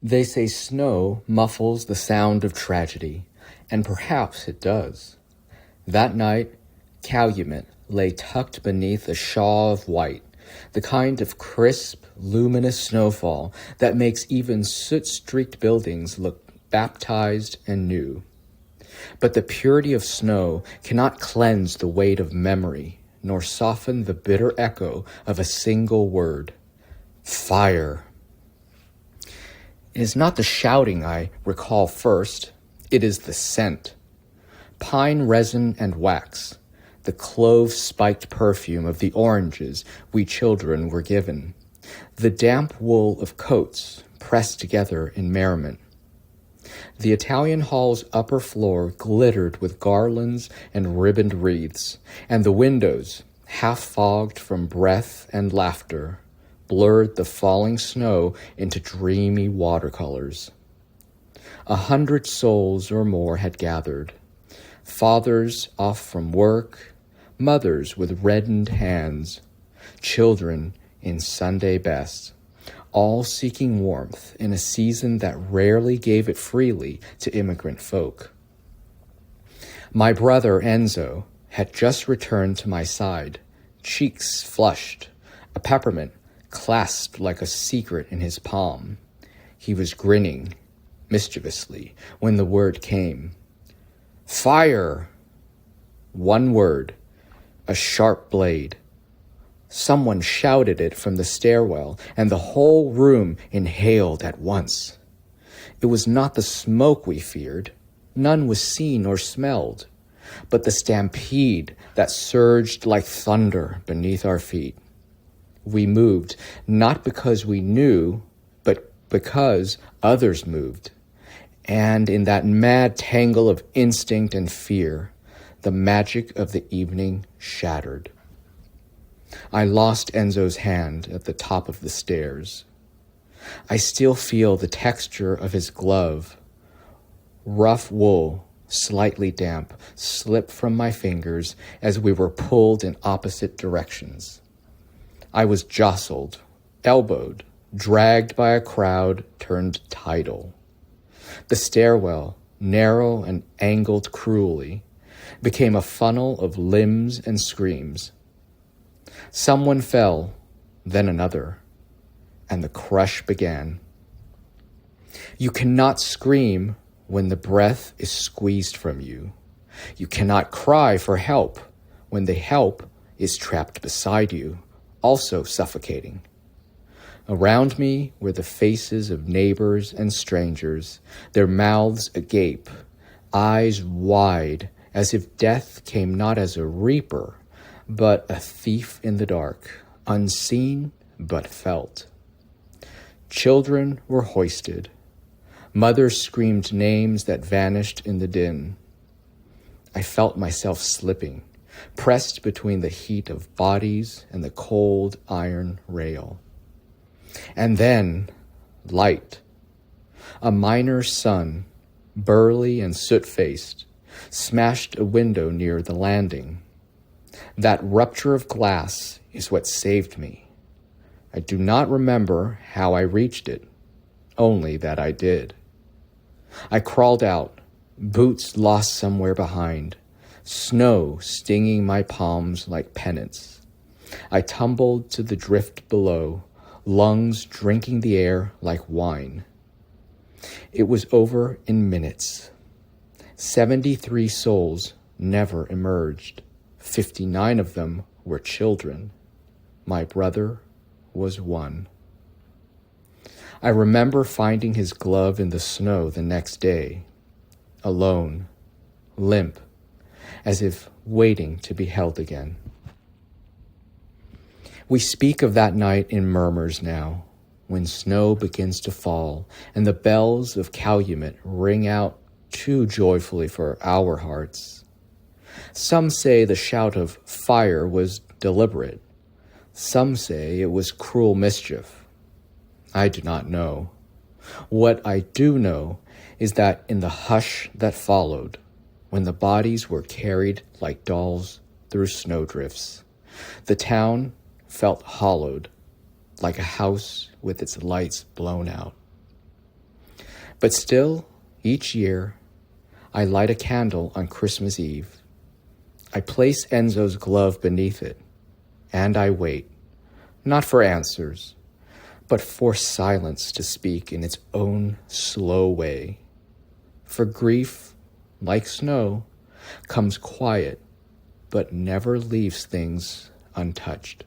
They say snow muffles the sound of tragedy, and perhaps it does. That night, Calumet lay tucked beneath a shawl of white, the kind of crisp, luminous snowfall that makes even soot-streaked buildings look baptized and new. But the purity of snow cannot cleanse the weight of memory, nor soften the bitter echo of a single word. Fire. It is not the shouting I recall first, it is the scent. Pine resin and wax, the clove-spiked perfume of the oranges we children were given, the damp wool of coats pressed together in merriment. The Italian hall's upper floor glittered with garlands and ribboned wreaths, and the windows, half fogged from breath and laughter, blurred the falling snow into dreamy watercolors. 100 souls or more had gathered, fathers off from work, mothers with reddened hands, children in Sunday best, all seeking warmth in a season that rarely gave it freely to immigrant folk. My brother Enzo had just returned to my side, cheeks flushed, a peppermint clasped like a secret in his palm. He was grinning mischievously when the word came. Fire! One word, a sharp blade. Someone shouted it from the stairwell, and the whole room inhaled at once. It was not the smoke we feared. None was seen or smelled, but the stampede that surged like thunder beneath our feet. We moved, not because we knew, but because others moved. And in that mad tangle of instinct and fear, the magic of the evening shattered. I lost Enzo's hand at the top of the stairs. I still feel the texture of his glove. Rough wool, slightly damp, slipped from my fingers as we were pulled in opposite directions. I was jostled, elbowed, dragged by a crowd turned tidal. The stairwell, narrow and angled cruelly, became a funnel of limbs and screams. Someone fell, then another, and the crush began. You cannot scream when the breath is squeezed from you. You cannot cry for help when the help is trapped beside you, also suffocating. Around me were the faces of neighbors and strangers, their mouths agape, eyes wide, as if death came not as a reaper, but a thief in the dark, unseen but felt. Children were hoisted. Mothers screamed names that vanished in the din. I felt myself slipping, pressed between the heat of bodies and the cold iron rail. And then, light. A miner's son, burly and soot-faced, smashed a window near the landing. That rupture of glass is what saved me. I do not remember how I reached it, only that I did. I crawled out, boots lost somewhere behind, snow stinging my palms like pennants. I tumbled to the drift below, lungs drinking the air like wine. It was over in minutes. 73 souls never emerged. 59 of them were children. My brother was one. I remember finding his glove in the snow the next day, alone, limp, as if waiting to be held again. We speak of that night in murmurs now, when snow begins to fall and the bells of Calumet ring out too joyfully for our hearts. Some say the shout of fire was deliberate. Some say it was cruel mischief. I do not know. What I do know is that in the hush that followed, when the bodies were carried like dolls through snowdrifts, the town felt hollowed, like a house with its lights blown out. But still, each year, I light a candle on Christmas Eve. I place Enzo's glove beneath it, and I wait, not for answers, but for silence to speak in its own slow way. For grief, like snow, comes quiet, but never leaves things untouched.